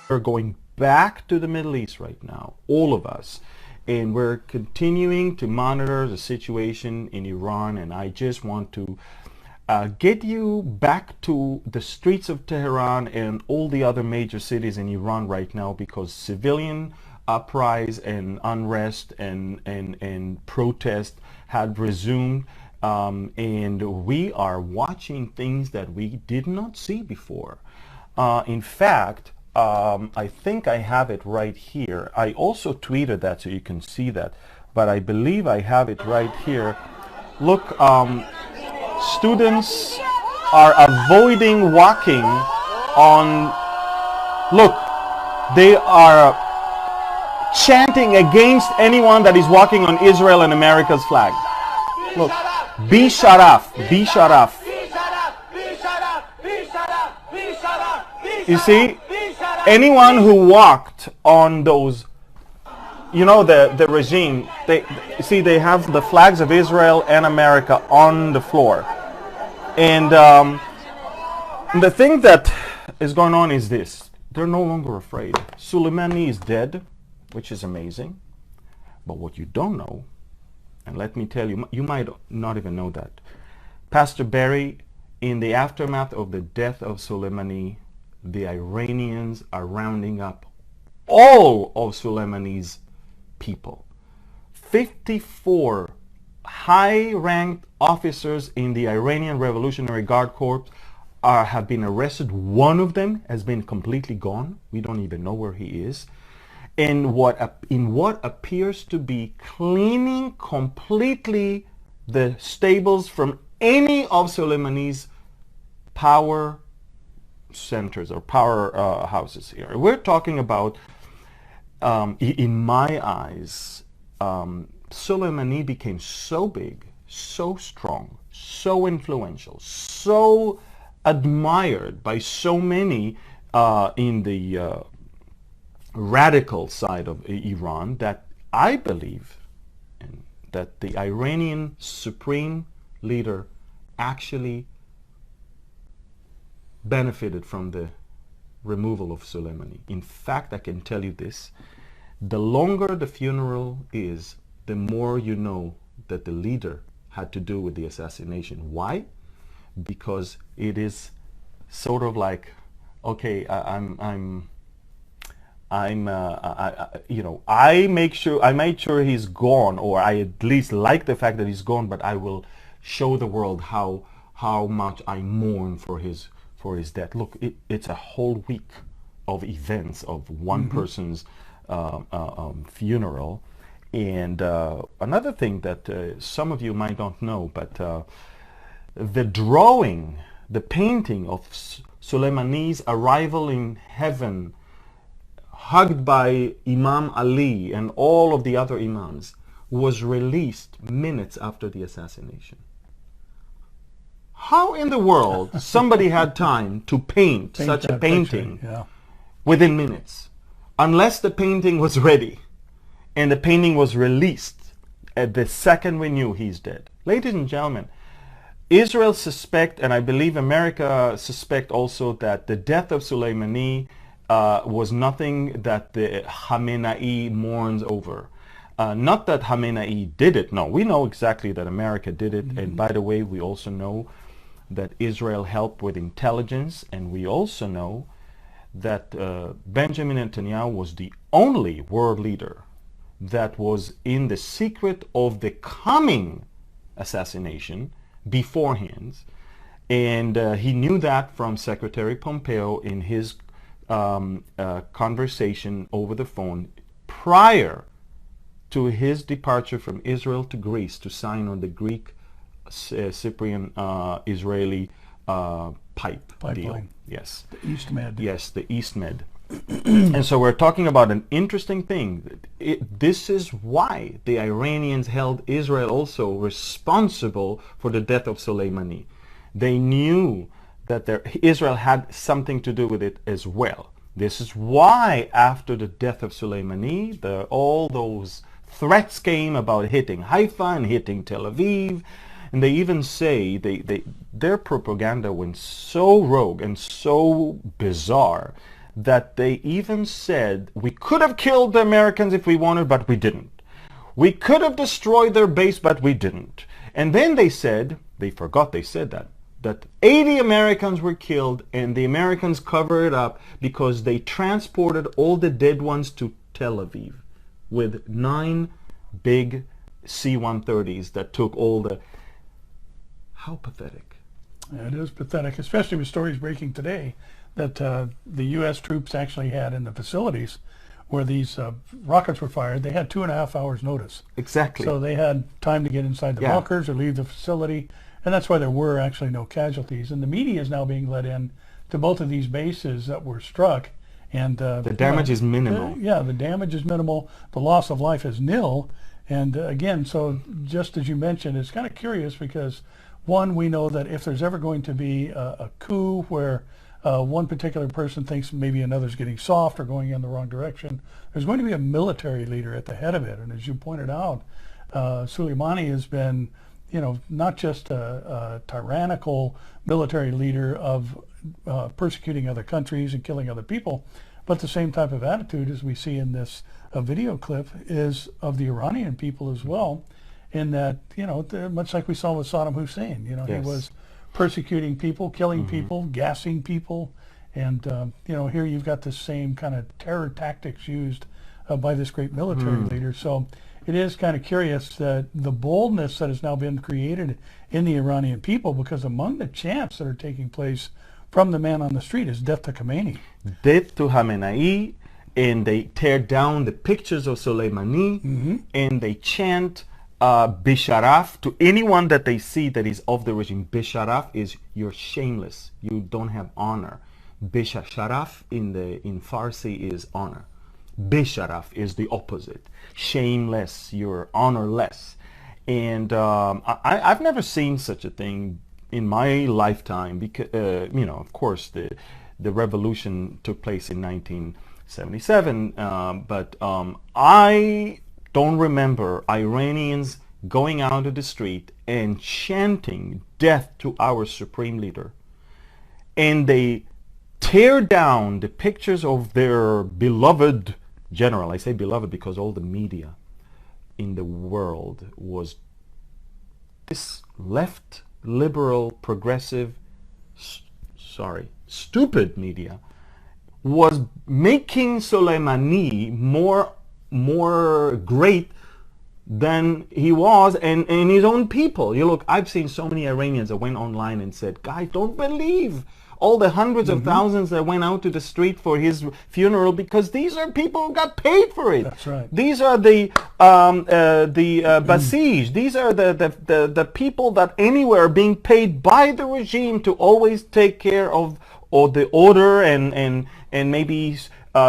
We're going back to the Middle East right now, all of us. And we're continuing to monitor the situation in Iran. And I just want to get you back to the streets of Tehran and all the other major cities in Iran right now, because civilian uprising and unrest and protest had resumed, and we are watching things that we did not see before. In fact, I think I have it right here. I also tweeted that so you can see that, but I believe I have it right here. Look, students are avoiding walking on, look, they are chanting against anyone that is walking on Israel and America's flag. Look, be sharaf, be sharaf. You see, anyone who walked on those, you know, the regime, they have the flags of Israel and America on the floor. And the thing that is going on is this: they're no longer afraid. Soleimani is dead, which is amazing. But what you don't know, and let me tell you, you might not even know that, Pastor Barry, in the aftermath of the death of Soleimani, the Iranians are rounding up all of Soleimani's people. 54 high-ranked officers in the Iranian Revolutionary Guard Corps have been arrested. One of them has been completely gone. We don't even know where he is. And in what appears to be cleaning completely the stables from any of Soleimani's power centers or power houses here. We're talking about, in my eyes, Soleimani became so big, so strong, so influential, so admired by so many in the radical side of Iran, that I believe that the Iranian supreme leader actually benefited from the removal of Soleimani. In fact, I can tell you this: the longer the funeral is, the more you know that the leader had to do with the assassination. Why? Because it is sort of like, okay, I made sure he's gone, or I at least like the fact that he's gone, but I will show the world how much I mourn for his death. Look, it's a whole week of events of one person's funeral. And another thing that some of you might not know, but the drawing, the painting of Soleimani's arrival in heaven, hugged by Imam Ali and all of the other imams, was released minutes after the assassination. How in the world somebody had time to paint such a painting within minutes, unless the painting was ready and the painting was released at the second we knew he's dead? Ladies and gentlemen, Israel suspect, and I believe America suspect also, that the death of Soleimani was nothing that the Khamenei mourns over. Not that Khamenei did it. No, we know exactly that America did it. And by the way, we also know that Israel helped with intelligence, and we also know that Benjamin Netanyahu was the only world leader that was in the secret of the coming assassination beforehand, and he knew that from Secretary Pompeo in his conversation over the phone prior to his departure from Israel to Greece to sign on the Greek Cyprian Israeli pipeline deal. Yes. The East Med. Yes, the East Med. And so we're talking about an interesting thing. This is why the Iranians held Israel also responsible for the death of Soleimani. They knew that Israel had something to do with it as well. This is why after the death of Soleimani, all those threats came about hitting Haifa and hitting Tel Aviv. And they even say their propaganda went so rogue and so bizarre that they even said, we could have killed the Americans if we wanted, but we didn't. We could have destroyed their base, but we didn't. And then they said, they forgot they said that 80 Americans were killed, and the Americans covered it up because they transported all the dead ones to Tel Aviv with 9 big C-130s that took all the... How pathetic. It is pathetic, especially with stories breaking today that the U.S. troops actually had in the facilities where these rockets were fired. They had 2.5 hours notice. Exactly. So they had time to get inside the bunkers or leave the facility, and that's why there were actually no casualties. And the media is now being let in to both of these bases that were struck, and the damage is minimal. The damage is minimal. The loss of life is nil. And again, so just as you mentioned, it's kind of curious because one, we know that if there's ever going to be a coup where one particular person thinks maybe another's getting soft or going in the wrong direction, there's going to be a military leader at the head of it. And as you pointed out, Soleimani has been, not just a tyrannical military leader of persecuting other countries and killing other people, but the same type of attitude as we see in this video clip is of the Iranian people as well, in that, much like we saw with Saddam Hussein, he was persecuting people, killing people, gassing people, and here you've got the same kind of terror tactics used by this great military leader. So it is kind of curious that the boldness that has now been created in the Iranian people, because among the chants that are taking place from the man on the street is death to Khomeini. Death to Khamenei, and they tear down the pictures of Soleimani, and they chant Bisharaf to anyone that they see that is of the regime. Bisharaf is you're shameless, you don't have honor. Bisharaf in Farsi is honor. Bisharaf is the opposite, shameless, you're honorless. And I've never seen such a thing in my lifetime, because of course the revolution took place in 1977, but I don't remember Iranians going out to the street and chanting death to our supreme leader. And they tear down the pictures of their beloved general. I say beloved because all the media in the world was this left, liberal, progressive, stupid media was making Soleimani more great than he was, and his own people. Look, I've seen so many Iranians that went online and said, guys, don't believe all the hundreds of thousands that went out to the street for his funeral, because these are people who got paid for it. That's right. These are the Basij. These are the people that anywhere are being paid by the regime to always take care of the order and maybe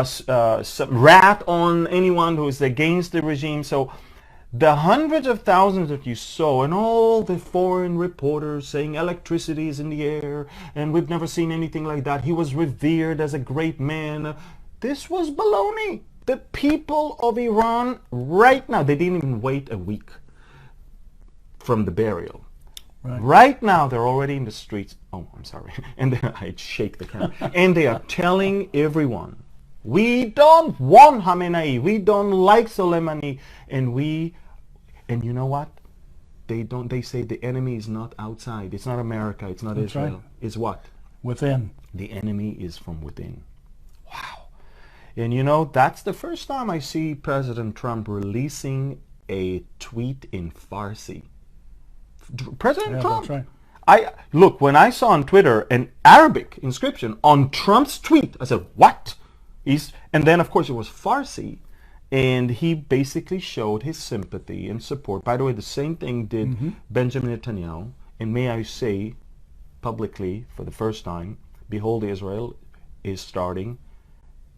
some rat on anyone who is against the regime. So the hundreds of thousands that you saw, and all the foreign reporters saying electricity is in the air and we've never seen anything like that, he was revered as a great man, this was baloney. The people of Iran right now, they didn't even wait a week from the burial. Right now they're already in the streets. Oh, I'm sorry. And I'd shake the camera. And they are telling everyone, we don't want Khamenei, we don't like Soleimani, and you know what? They say the enemy is not outside. It's not America, it's not Israel. Right. It's what? Within. The enemy is from within. Wow. And that's the first time I see President Trump releasing a tweet in Farsi. President Trump. That's right. Look, when I saw on Twitter an Arabic inscription on Trump's tweet, I said, what? And then, of course, it was Farsi, and he basically showed his sympathy and support. By the way, the same thing did Benjamin Netanyahu, and may I say publicly for the first time, Behold Israel is starting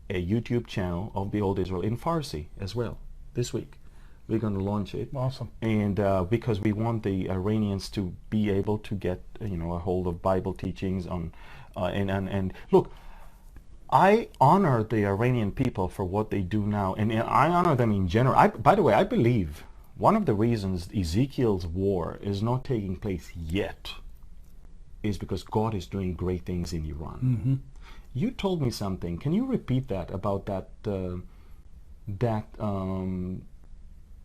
a YouTube channel of Behold Israel in Farsi as well this week. We're going to launch it. Awesome. And because we want the Iranians to be able to get a hold of Bible teachings on and look, I honor the Iranian people for what they do now, and I honor them in general. By the way, I believe one of the reasons Ezekiel's war is not taking place yet is because God is doing great things in Iran. you told me something. Can you repeat that about that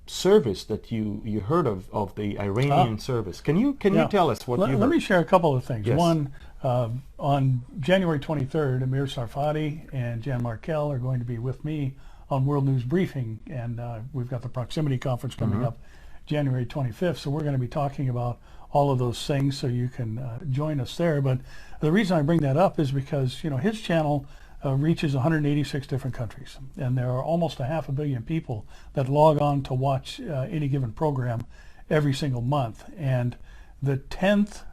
service that you heard of the Iranian service? Can you tell us what you heard? Let me share a couple of things. Yes. One, on January 23rd, Amir Sarfati and Jan Markel are going to be with me on World News Briefing, and we've got the Proximity Conference coming up January 25th, so we're going to be talking about all of those things, so you can join us there. But the reason I bring that up is because, you know, his channel reaches 186 different countries, and there are almost 500 million people that log on to watch any given program every single month. And the 10th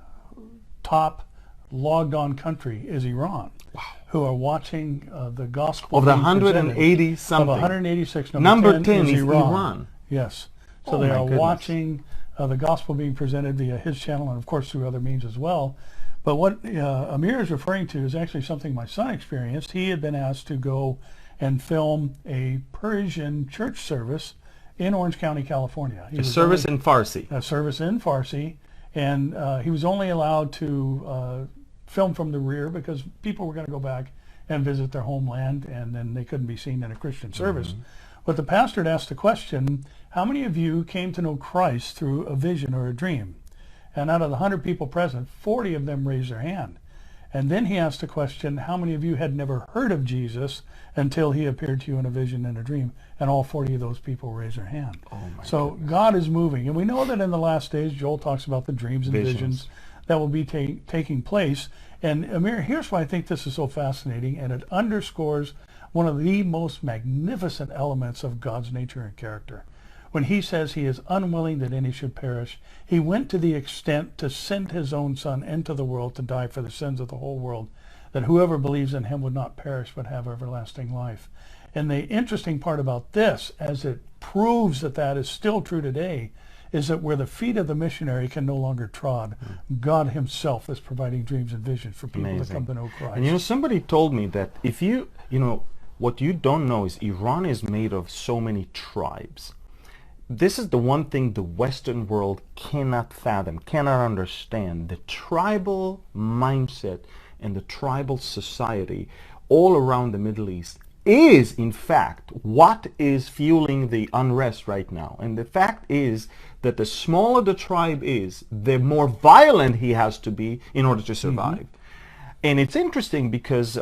top logged on country is Iran. Wow. Who are watching the gospel of the 180 something. Of 186, number 10 is Iran. Yes. So they are watching the gospel being presented via his channel, and of course through other means as well. But what Amir is referring to is actually something my son experienced. He had been asked to go and film a Persian church service in Orange County, California. A service in Farsi. A service in Farsi, and he was only allowed to film from the rear because people were going to go back and visit their homeland, and then they couldn't be seen in a Christian service. But the pastor had asked the question, how many of you came to know Christ through a vision or a dream? And out of the 100 people present, 40 of them raised their hand. And then he asked the question, how many of you had never heard of Jesus until he appeared to you in a vision and a dream? And all 40 of those people raised their hand. So God is moving. And we know that in the last days, Joel talks about the dreams and visions that will be taking place. And Amir, here's why I think this is so fascinating, and it underscores one of the most magnificent elements of God's nature and character. When he says he is unwilling that any should perish, he went to the extent to send his own son into the world to die for the sins of the whole world, that whoever believes in him would not perish but have everlasting life. And the interesting part about this, as it proves that that is still true today, is that where the feet of the missionary can no longer trod, God himself is providing dreams and visions for people to come to know Christ. And you know, somebody told me that if you know, what you don't know is Iran is made of so many tribes. This is the one thing the Western world cannot fathom, cannot understand. The tribal mindset and the tribal society all around the Middle East is, in fact, what is fueling the unrest right now. And the fact is that the smaller the tribe is, the more violent he has to be in order to survive. And it's interesting because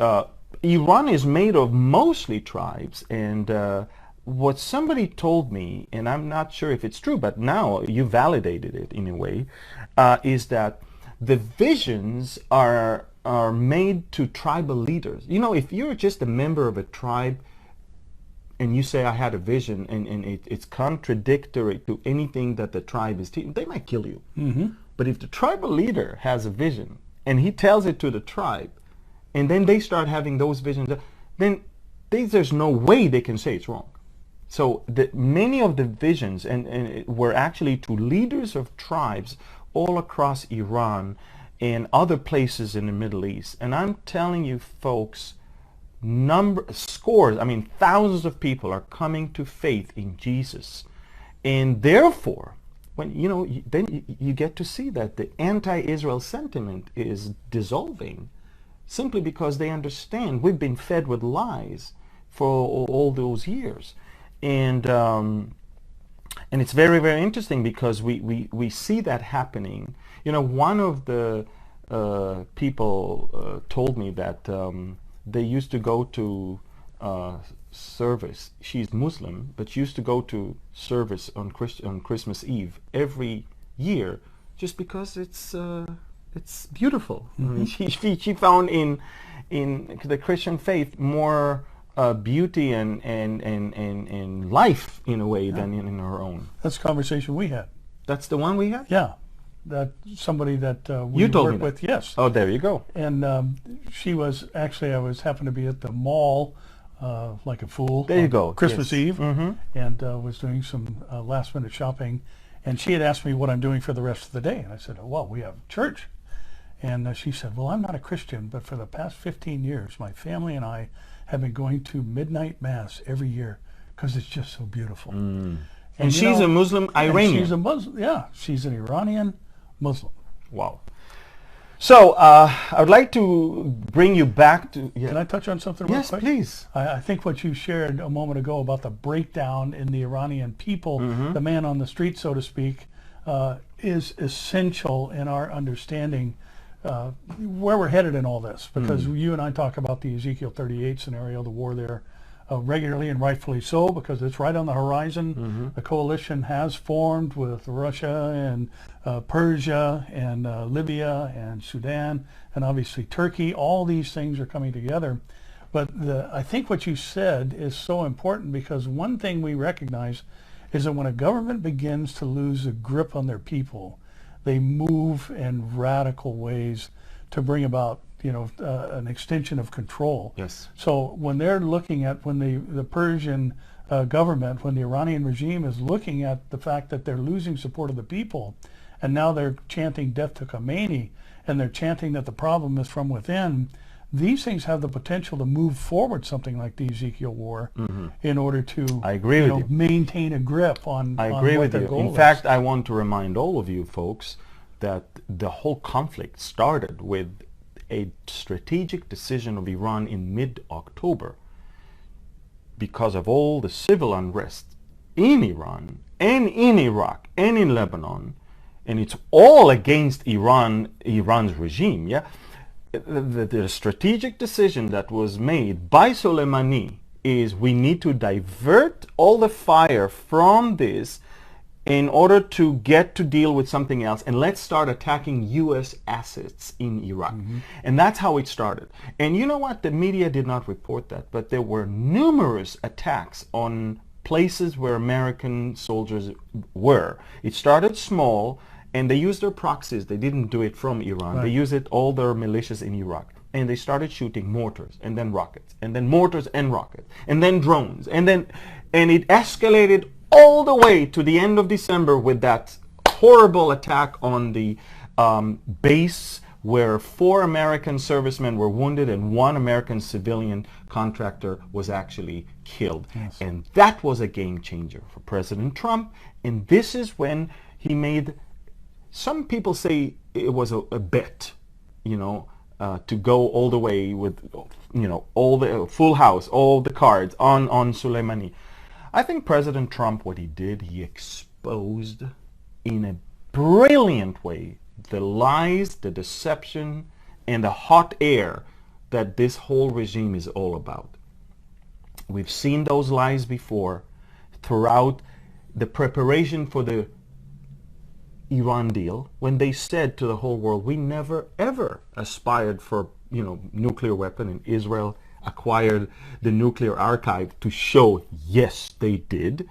Iran is made of mostly tribes, and what somebody told me, and I'm not sure if it's true, but now you validated it in a way, is that the visions are made to tribal leaders. You know, if you're just a member of a tribe and you say, I had a vision, and it's contradictory to anything that the tribe is teaching, they might kill you. But if the tribal leader has a vision and he tells it to the tribe, and then they start having those visions, then there's no way they can say it's wrong. So many of the visions and were actually to leaders of tribes all across Iran and other places in the Middle East. And I'm telling you folks, scores, I mean thousands of people are coming to faith in Jesus. And therefore, when then you get to see that the anti-Israel sentiment is dissolving simply because they understand we've been fed with lies for all those years. And it's very, very interesting because we see that happening. You know, one of the people told me that they used to go to service. She's Muslim, but she used to go to service on Christmas Eve every year just because it's beautiful. I mean, she found in the Christian faith more beauty and life in a way than in her own. That's a conversation we had. That's the one we had? Yeah. That somebody that we work with, yes. Oh, there you go. And she was, actually, I happened to be at the mall like a fool. There you go. Christmas Eve, and was doing some last minute shopping. And she had asked me what I'm doing for the rest of the day. And I said, oh, well, we have church. And she said, well, I'm not a Christian, but for the past 15 years, my family and I have been going to midnight mass every year because it's just so beautiful. And she's a Muslim Iranian. She's a Muslim, yeah. She's an Iranian Muslim. Wow. So I would like to bring you back to... Yeah. Can I touch on something real quick? Yes, please. I think what you shared a moment ago about the breakdown in the Iranian people, the man on the street, so to speak, is essential in our understanding where we're headed in all this. Because you and I talk about the Ezekiel 38 scenario, the war there, regularly, and rightfully so, because it's right on the horizon. The coalition has formed with Russia and Persia and Libya and Sudan and obviously Turkey. All these things are coming together. But I think what you said is so important, because one thing we recognize is that when a government begins to lose a grip on their people, they move in radical ways to bring about an extension of control. Yes. So when they're looking at, when the Persian government, when the Iranian regime is looking at the fact that they're losing support of the people, and now they're chanting death to Khomeini, and they're chanting that the problem is from within, these things have the potential to move forward something like the Ezekiel War in order to I agree with you. maintain a grip on I agree what with their you. goal In is. fact, I want to remind all of you folks that the whole conflict started with a strategic decision of Iran in mid-October because of all the civil unrest in Iran and in Iraq and in Lebanon, and it's all against Iran's regime. Yeah, the strategic decision that was made by Soleimani is we need to divert all the fire from this in order to get to deal with something else, and let's start attacking U.S. assets in Iraq. And that's how it started. And you know what? The media did not report that, but there were numerous attacks on places where American soldiers were. It started small, and they used their proxies. They didn't do it from Iran. They used it, all their militias in Iraq. And they started shooting mortars, and then rockets, and then mortars and rockets, and then drones, and it escalated all the way to the end of December with that horrible attack on the base where 4 American servicemen were wounded and 1 American civilian contractor was actually killed. Yes. And that was a game changer for President Trump. And this is when he made, some people say it was a bet, to go all the way with, all the full house, all the cards on Soleimani. I think President Trump, what he did, he exposed in a brilliant way the lies, the deception, and the hot air that this whole regime is all about. We've seen those lies before throughout the preparation for the Iran deal, when they said to the whole world, we never ever aspired for, nuclear weapon, and Israel acquired the nuclear archive to show, yes, they did.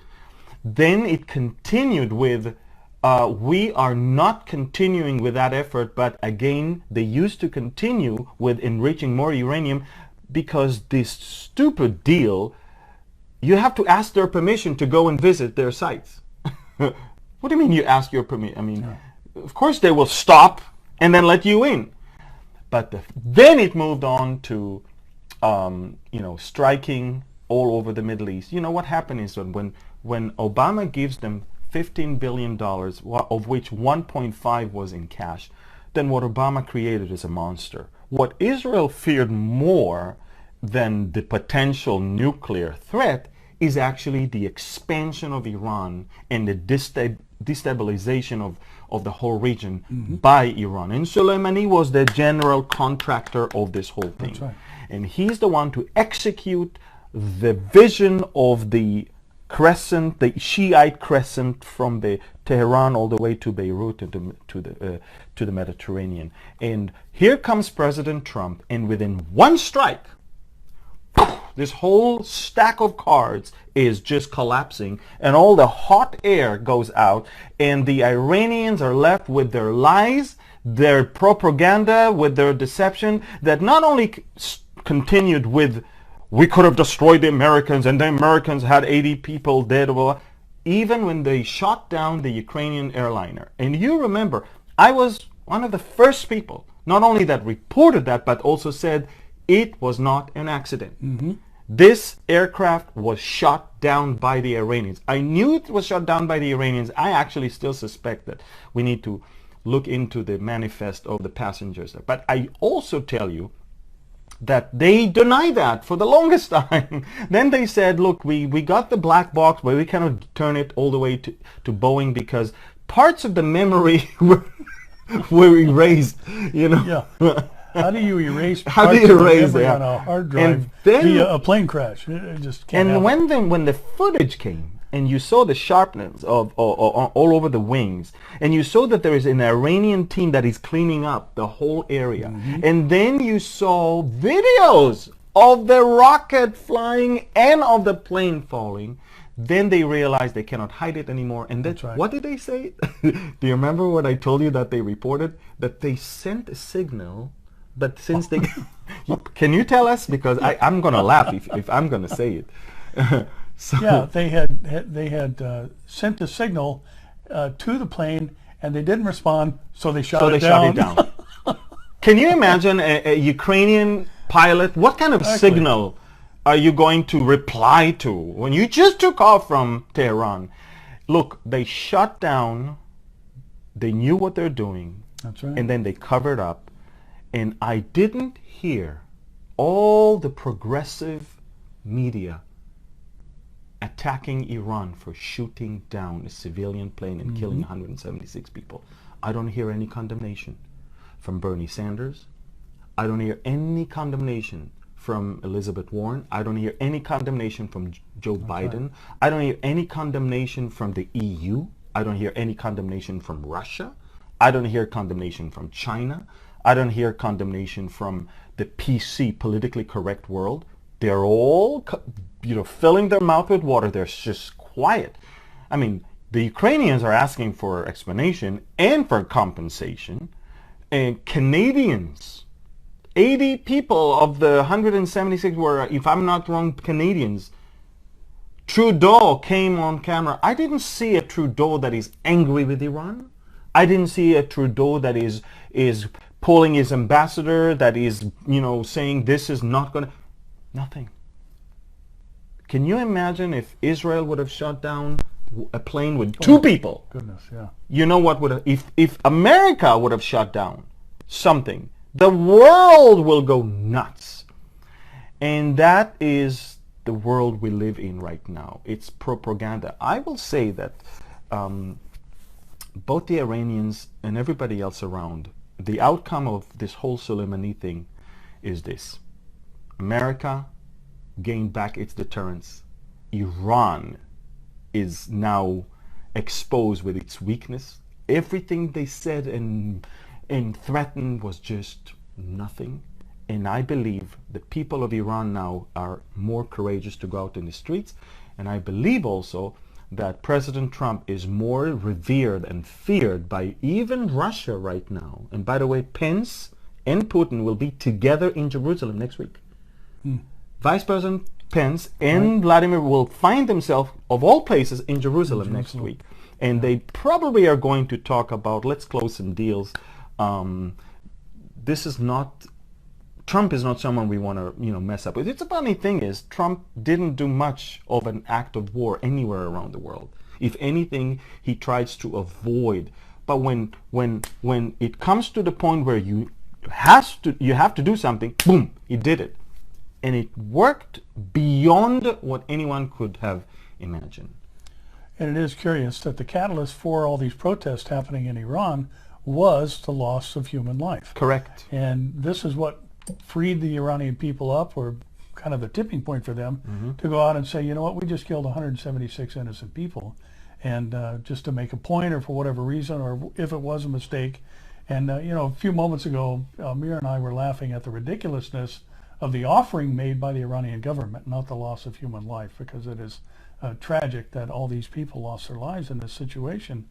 Then it continued with, we are not continuing with that effort, but again, they used to continue with enriching more uranium because this stupid deal, you have to ask their permission to go and visit their sites. What do you mean you ask your permission? I mean, of course they will stop and then let you in. But then it moved on to striking all over the Middle East. What happened is when Obama gives them $15 billion, of which 1.5 was in cash, then what Obama created is a monster. What Israel feared more than the potential nuclear threat is actually the expansion of Iran and the destabilization of the whole region by Iran. And Soleimani was the general contractor of this whole thing. That's right. And he's the one to execute the vision of the crescent, the Shiite crescent from the Tehran all the way to Beirut and to the Mediterranean. And here comes President Trump, and within one strike, this whole stack of cards is just collapsing, and all the hot air goes out, and the Iranians are left with their lies, their propaganda, with their deception that not only continued with, we could have destroyed the Americans and the Americans had 80 people dead, even when they shot down the Ukrainian airliner. And you remember, I was one of the first people, not only that reported that, but also said it was not an accident. This aircraft was shot down by the Iranians. I knew it was shot down by the Iranians. I actually still suspect that we need to look into the manifest of the passengers. But I also tell you that they deny that for the longest time. Then they said, look, we got the black box, but we cannot turn it all the way to Boeing because parts of the memory were erased, you know. Yeah. How do you erase How do you erase that on a hard drive via a plane crash? It just can't happen. And when the footage came, and you saw the sharpness of all over the wings, and you saw that there is an Iranian team that is cleaning up the whole area, and then you saw videos of the rocket flying and of the plane falling, then they realized they cannot hide it anymore. And that's right. What did they say? Do you remember what I told you that they reported? That they sent a signal, but since they... Can you tell us? Because I'm going to laugh if I'm going to say it. So yeah, they had sent the signal to the plane, and they didn't respond, so they shot it down. Can you imagine a Ukrainian pilot? What kind of signal are you going to reply to when you just took off from Tehran? Look, they shut down. They knew what they're doing. That's right. And then they covered up. And I didn't hear all the progressive media attacking Iran for shooting down a civilian plane and killing 176 people. I don't hear any condemnation from Bernie Sanders. I don't hear any condemnation from Elizabeth Warren. I don't hear any condemnation from Joe Biden. Right. I don't hear any condemnation from the EU. I don't hear any condemnation from Russia. I don't hear condemnation from China. I don't hear condemnation from the PC, politically correct world. They're all, filling their mouth with water. They're just quiet. I mean, the Ukrainians are asking for explanation and for compensation. And Canadians, 80 people of the 176 were, if I'm not wrong, Canadians. Trudeau came on camera. I didn't see a Trudeau that is angry with Iran. I didn't see a Trudeau that is pulling his ambassador, that is, saying this is not going to... Nothing. Can you imagine if Israel would have shot down a plane with two people? Goodness, yeah. You know what would have... If America would have shot down something, the world will go nuts. And that is the world we live in right now. It's propaganda. I will say that both the Iranians and everybody else around, the outcome of this whole Soleimani thing is this. America gained back its deterrence. Iran is now exposed with its weakness. Everything they said and threatened was just nothing. And I believe the people of Iran now are more courageous to go out in the streets. And I believe also that President Trump is more revered and feared by even Russia right now. And by the way, Pence and Putin will be together in Jerusalem next week. Vice President Pence and Vladimir will find themselves, of all places, in Jerusalem next week. And they probably are going to talk about, let's close some deals. This is not... Trump is not someone we want to, mess up with. It's a funny thing is, Trump didn't do much of an act of war anywhere around the world. If anything, he tries to avoid. But when it comes to the point where you have to do something, boom, he did it. And it worked beyond what anyone could have imagined. And it is curious that the catalyst for all these protests happening in Iran was the loss of human life. Correct. And this is what freed the Iranian people up, or kind of the tipping point for them, to go out and say, you know what, we just killed 176 innocent people. And just to make a point, or for whatever reason, or if it was a mistake. And, a few moments ago, Amir and I were laughing at the ridiculousness of the offering made by the Iranian government, not the loss of human life, because it is tragic that all these people lost their lives in this situation.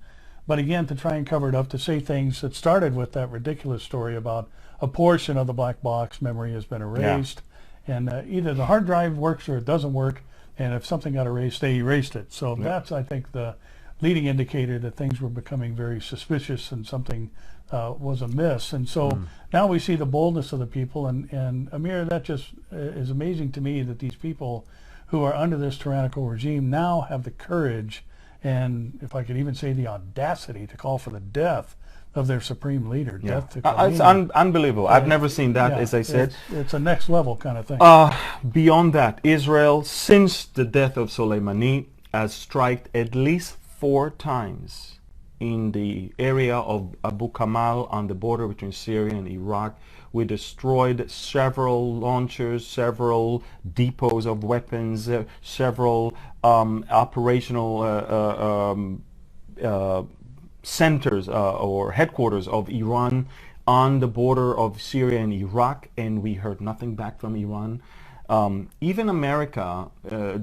But again, to try and cover it up, to say things that started with that ridiculous story about a portion of the black box memory has been erased, and either the hard drive works or it doesn't work, and if something got erased, they erased it. So that's, I think, the leading indicator that things were becoming very suspicious and something was amiss. And so now we see the boldness of the people, and Amir, that just is amazing to me that these people who are under this tyrannical regime now have the courage, and if I could even say the audacity, to call for the death of their supreme leader. Yeah. Death to Khomeini. It's unbelievable. I've never seen that, as I said. It's a next level kind of thing. Beyond that, Israel, since the death of Soleimani, has struck at least 4 times in the area of Abu Kamal on the border between Syria and Iraq. We destroyed several launchers, several depots of weapons, several operational centers or headquarters of Iran on the border of Syria and Iraq, and we heard nothing back from Iran. Even America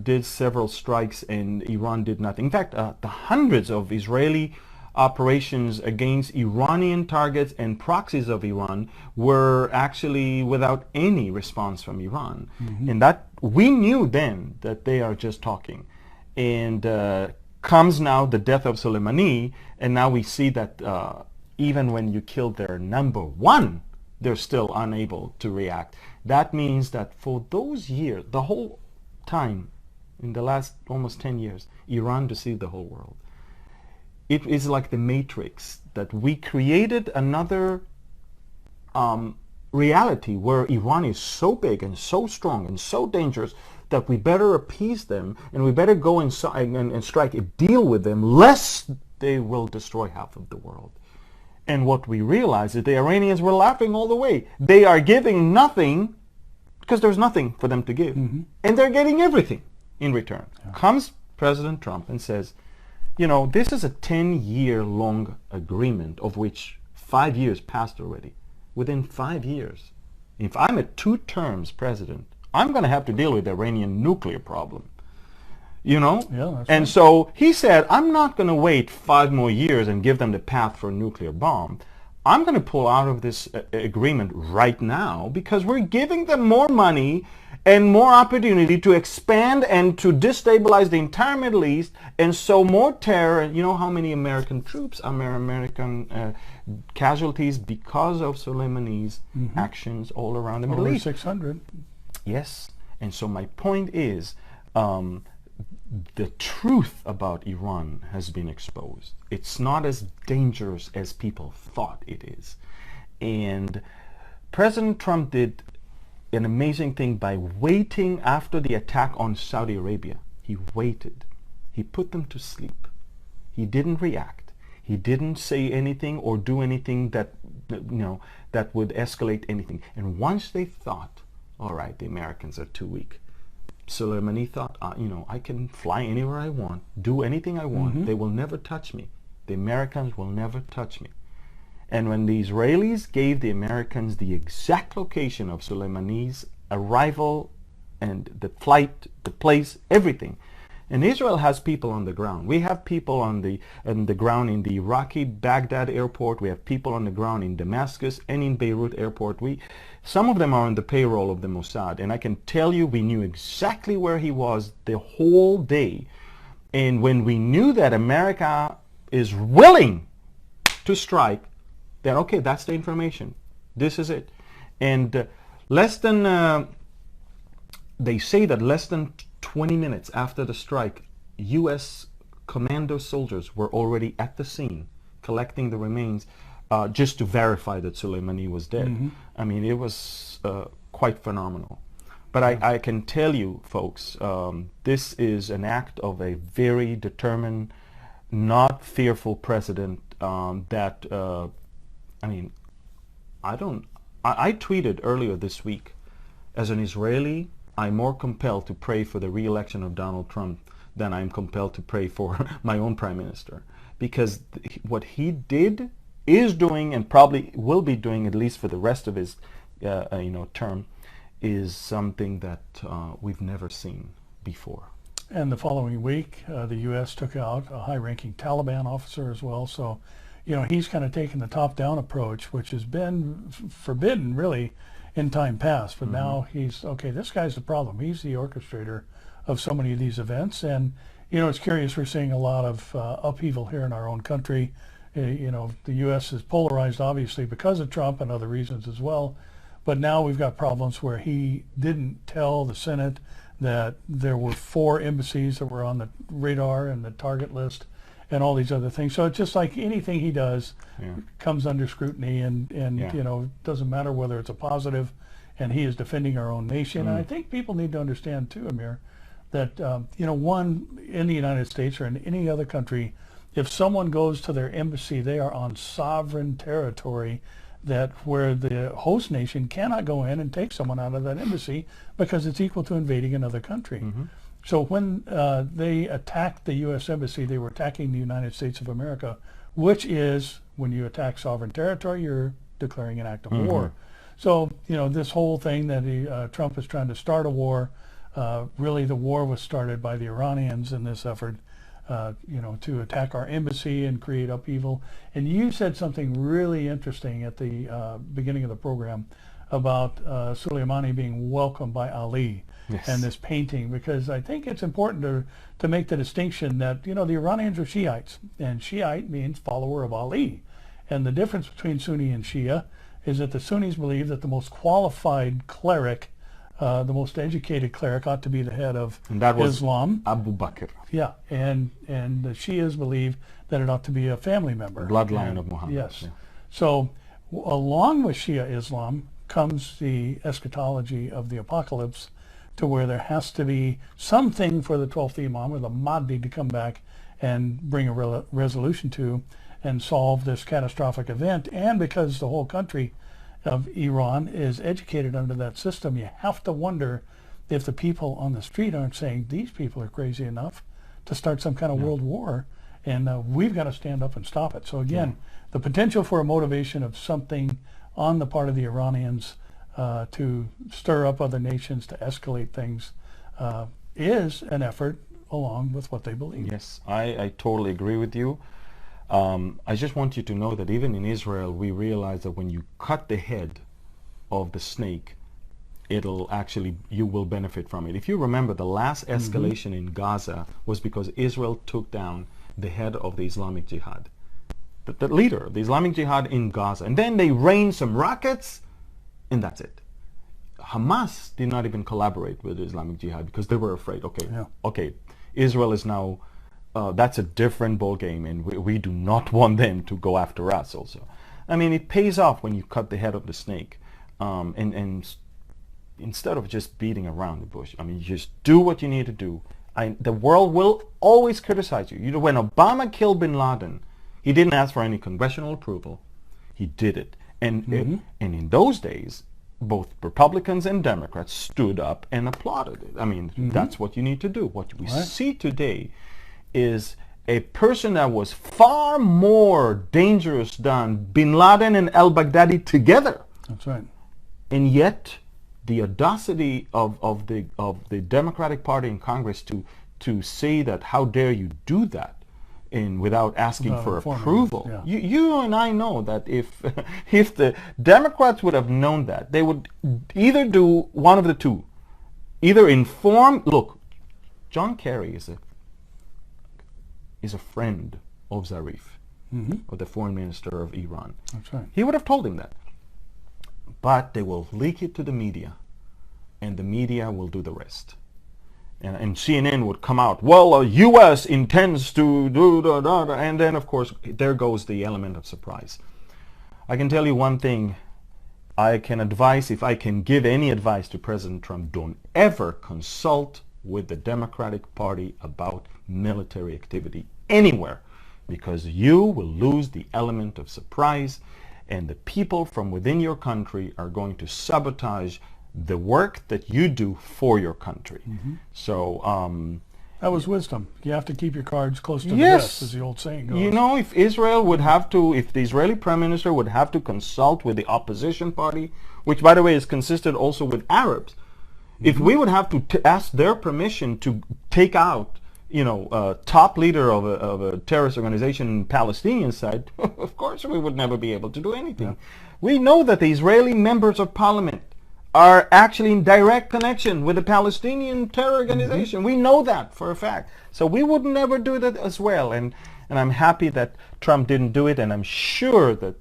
did several strikes and Iran did nothing. In fact, the hundreds of Israeli operations against Iranian targets and proxies of Iran were actually without any response from Iran. And that we knew then that they are just talking. And comes now the death of Soleimani, and now we see that even when you kill their number one, they're still unable to react. That means that for those years, the whole time, in the last almost 10 years, Iran deceived the whole world. It is like the Matrix, that we created another reality where Iran is so big and so strong and so dangerous that we better appease them and we better go and strike a deal with them, lest they will destroy half of the world. And what we realized is the Iranians were laughing all the way. They are giving nothing because there's nothing for them to give. And they're getting everything in return. Comes President Trump and says, you know, this is a 10-year-long agreement of which 5 years passed already. Within 5 years, if I'm a 2 terms president, I'm going to have to deal with the Iranian nuclear problem. You know? Yeah, and right. So he said, I'm not going to wait 5 more years and give them the path for a nuclear bomb. I'm going to pull out of this agreement right now because we're giving them more money and more opportunity to expand and to destabilize the entire Middle East, and so more terror. You know how many American troops, American casualties because of Soleimani's actions all around the Middle Over East? 600. Yes. And so my point is, the truth about Iran has been exposed. It's not as dangerous as people thought it is. And President Trump did an amazing thing by waiting after the attack on Saudi Arabia. He waited. He put them to sleep. He didn't react. He didn't say anything or do anything that, you know, that would escalate anything. And once they thought, all right, the Americans are too weak, Soleimani thought, you know, I can fly anywhere I want, do anything I want. They will never touch me. The Americans will never touch me. And when the Israelis gave the Americans the exact location of Soleimani's arrival and the flight, the place, everything. And Israel has people on the ground. We have people on the ground in the Iraqi Baghdad airport. We have people on the ground in Damascus and in Beirut airport. Some of them are on the payroll of the Mossad. And I can tell you, we knew exactly where he was the whole day. And when we knew that America is willing to strike, then okay, that's the information. This is it. And they say that less than 20 minutes after the strike, U.S. commando soldiers were already at the scene collecting the remains just to verify that Soleimani was dead. I mean, it was quite phenomenal. But I can tell you, folks, this is an act of a very determined, not fearful president that, I mean, I tweeted earlier this week, as an Israeli, I'm more compelled to pray for the re-election of Donald Trump than I'm compelled to pray for my own prime minister. Because what he did, is doing, and probably will be doing, at least for the rest of his term, is something that we've never seen before. And the following week, the U.S. took out a high-ranking Taliban officer as well. So, you know, he's kind of taken the top-down approach, which has been forbidden, really, in time past. But now he's, okay, this guy's the problem. He's the orchestrator of so many of these events. And, you know, it's curious, we're seeing a lot of upheaval here in our own country. You know, the U.S. is polarized, obviously, because of Trump and other reasons as well. But now we've got problems where he didn't tell the Senate that there were 4 embassies that were on the radar and the target list. and all these other things. So it's just like anything he does comes under scrutiny, and you know, it doesn't matter whether it's a positive, and he is defending our own nation. And I think people need to understand too, Amir, that you know, one, in the United States or in any other country, if someone goes to their embassy, they are on sovereign territory, that where the host nation cannot go in and take someone out of that embassy, because it's equal to invading another country. So when they attacked the U.S. Embassy, they were attacking the United States of America, which is, when you attack sovereign territory, you're declaring an act of war. So, you know, this whole thing that Trump is trying to start a war, really the war was started by the Iranians in this effort, you know, to attack our embassy and create upheaval. And you said something really interesting at the beginning of the program about Soleimani being welcomed by Ali. And this painting, because I think it's important to make the distinction that, you know, the Iranians are Shiites, and Shiite means follower of Ali. And the difference between Sunni and Shia is that the Sunnis believe that the most qualified cleric, the most educated cleric, ought to be the head of Islam. Abu Bakr. Yeah, and the Shias believe that it ought to be a family member. Bloodline of Muhammad. Yes. So along with Shia Islam comes the eschatology of the apocalypse, to where there has to be something for the 12th Imam, or the Mahdi, to come back and bring a resolution to and solve this catastrophic event. And because the whole country of Iran is educated under that system, you have to wonder if the people on the street aren't saying, these people are crazy enough to start some kind of world war, and we've got to stand up and stop it. So again, the potential for a motivation of something on the part of the Iranians to stir up other nations, to escalate things, is an effort along with what they believe. Yes, I totally agree with you. I just want you to know that even in Israel, we realize that when you cut the head of the snake, it'll actually, you will benefit from it. If you remember, the last escalation in Gaza was because Israel took down the head of the Islamic Jihad, the leader of the Islamic Jihad in Gaza. And then they rained some rockets, and that's it. Hamas did not even collaborate with the Islamic Jihad because they were afraid. Okay, Israel is now, that's a different ball game, and we do not want them to go after us also. I mean, it pays off when you cut the head of the snake, and instead of just beating around the bush. I mean, you just do what you need to do. The world will always criticize you. You know, when Obama killed bin Laden, he didn't ask for any congressional approval. He did it. And in those days, both Republicans and Democrats stood up and applauded it. I mean, that's what you need to do. What we see today is a person that was far more dangerous than bin Laden and al-Baghdadi together. That's right. And yet, the audacity of the Democratic Party in Congress to say that, how dare you do that, and without asking for approval. You and I know that if the Democrats would have known that, they would either do one of the two. Either inform, look, John Kerry is a friend of Zarif, of the foreign minister of Iran. That's right. He would have told him that. But they will leak it to the media, and the media will do the rest. And CNN would come out, well, U.S. intends to do, and then, of course, there goes the element of surprise. I can tell you one thing. I can advise, if I can give any advice to President Trump, don't ever consult with the Democratic Party about military activity anywhere, because you will lose the element of surprise, and the people from within your country are going to sabotage the work that you do for your country. So that was wisdom. You have to keep your cards close to the vest, as the old saying goes. You know, if Israel would have to, if the Israeli Prime Minister would have to consult with the opposition party, which by the way is consisted also with Arabs, if we would have to ask their permission to take out, you know, top leader of a terrorist organization in the Palestinian side, of course we would never be able to do anything. We know that the Israeli members of parliament are actually in direct connection with the Palestinian terror organization. We know that for a fact. So we would never do that as well. And I'm happy that Trump didn't do it, and I'm sure that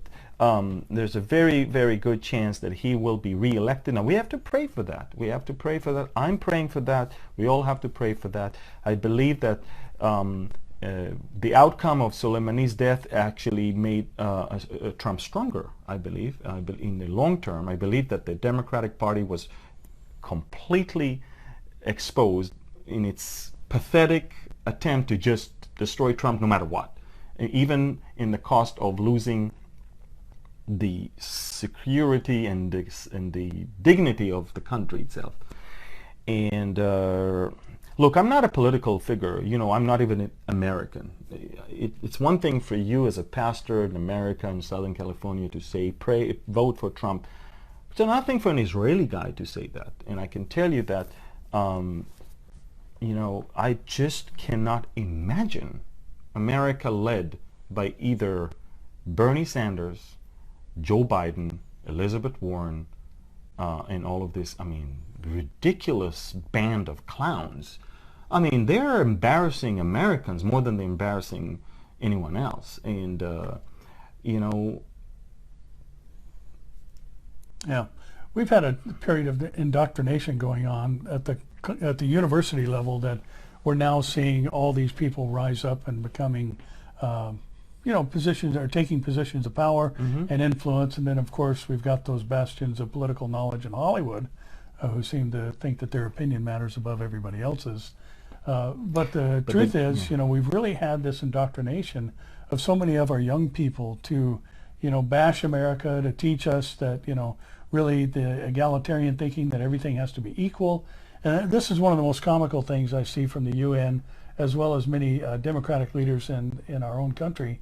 there's a very, very good chance that he will be re-elected. Now, we have to pray for that. We have to pray for that. I'm praying for that. We all have to pray for that. I believe that the outcome of Soleimani's death actually made Trump stronger, I believe. In the long term, I believe that the Democratic Party was completely exposed in its pathetic attempt to just destroy Trump no matter what, even in the cost of losing the security and the dignity of the country itself. And look, I'm not a political figure. You know, I'm not even an American. It's one thing for you as a pastor in America in Southern California to say, pray, vote for Trump. It's another thing for an Israeli guy to say that. And I can tell you that, you know, I just cannot imagine America led by either Bernie Sanders, Joe Biden, Elizabeth Warren, and all of this, I mean, ridiculous band of clowns. I mean, they're embarrassing Americans more than they're embarrassing anyone else. And, you know... Yeah. We've had a period of indoctrination going on at the university level that we're now seeing all these people rise up and becoming, you know, positions, or taking positions of power and influence. And then, of course, we've got those bastions of political knowledge in Hollywood who seem to think that their opinion matters above everybody else's. But the truth is, you know, we've really had this indoctrination of so many of our young people to, you know, bash America, to teach us that, you know, really the egalitarian thinking that everything has to be equal. And this is one of the most comical things I see from the UN, as well as many democratic leaders in our own country.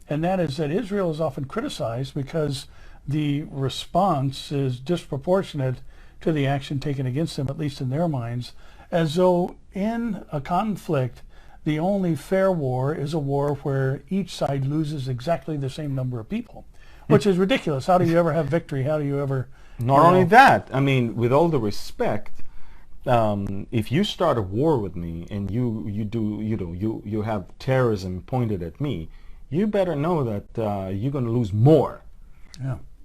And that is that Israel is often criticized because the response is disproportionate to the action taken against them, at least in their minds, as though in a conflict, the only fair war is a war where each side loses exactly the same number of people, which is ridiculous. How do you ever have victory? How do you ever... Not only that, I mean, with all the respect, if you start a war with me and you have terrorism pointed at me, you better know that you're going to lose more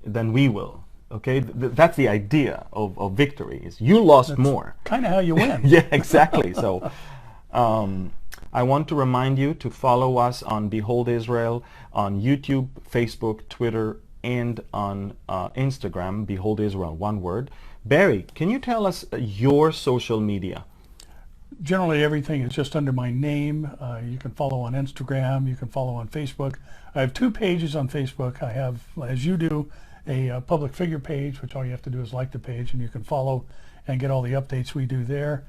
than we will. Okay, that's the idea of victory. Is you lost more. Kind of how you win. Yeah, exactly. So I want to remind you to follow us on Behold Israel on YouTube, Facebook, Twitter, and on Instagram, Behold Israel, one word. Barry, can you tell us your social media? Generally, everything is just under my name. You can follow on Instagram. You can follow on Facebook. I have 2 pages on Facebook. I have, as you do, a public figure page, which all you have to do is like the page, and you can follow and get all the updates we do there.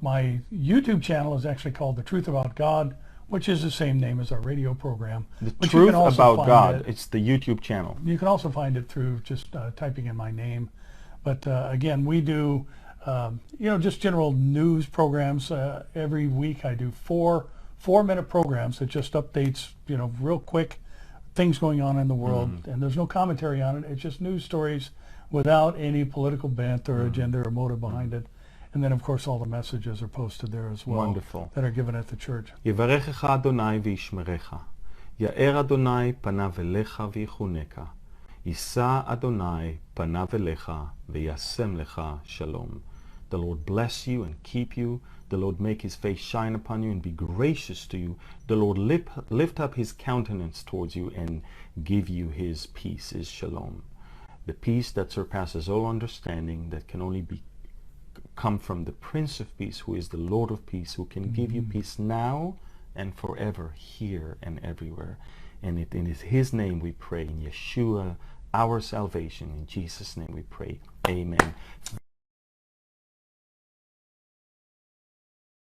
My YouTube channel is actually called The Truth About God, which is the same name as our radio program. The Truth About God, it's the YouTube channel. You can also find it through just typing in my name. But again, we do, you know, just general news programs. Every week I do four-minute programs that just updates, you know, real quick things going on in the world. And there's no commentary on it. It's just news stories without any political bent or agenda or motive behind it. And then, of course, all the messages are posted there as well. Wonderful. That are given at the church. יברכך אדוני וישמרך, יאר אדוני פניו אליך ויחונך, יישא אדוני פניו אליך וישם לך שלום. The Lord bless you and keep you. The Lord make his face shine upon you and be gracious to you. The Lord lift up his countenance towards you and give you his peace, is shalom. The peace that surpasses all understanding, that can only come from the Prince of Peace, who is the Lord of Peace, who can give you peace now and forever, here and everywhere. And it is his name we pray, in Yeshua, our salvation. In Jesus' name we pray. Amen.